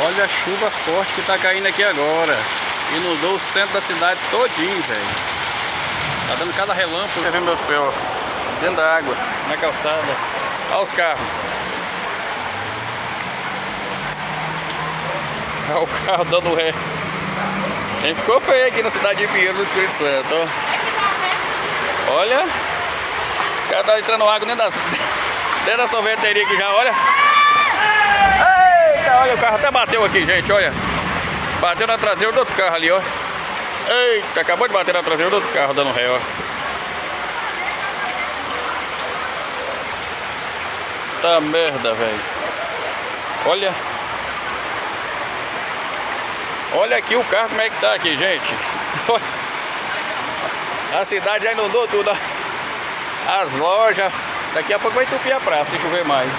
Olha a chuva forte que tá caindo aqui agora. Inundou o centro da cidade todinho, velho. Tá dando cada relâmpago. Você vê meus pés, ó, dentro da água, na calçada. Olha os carros. Olha o carro dando ré. A gente ficou feio aqui na cidade de Pinheiro, no Espírito Santo, ó. Olha. O cara tá entrando água dentro da sorveteria aqui já, olha. Eita, olha, o carro até bateu aqui, gente, olha. Bateu na traseira do outro carro ali, ó. Eita, acabou de bater na traseira do outro carro, dando ré, ó. Tá merda, velho. Olha. Olha aqui o carro, como é que tá aqui, gente. A cidade já inundou tudo, ó. As lojas. Daqui a pouco vai entupir a praça se chover mais.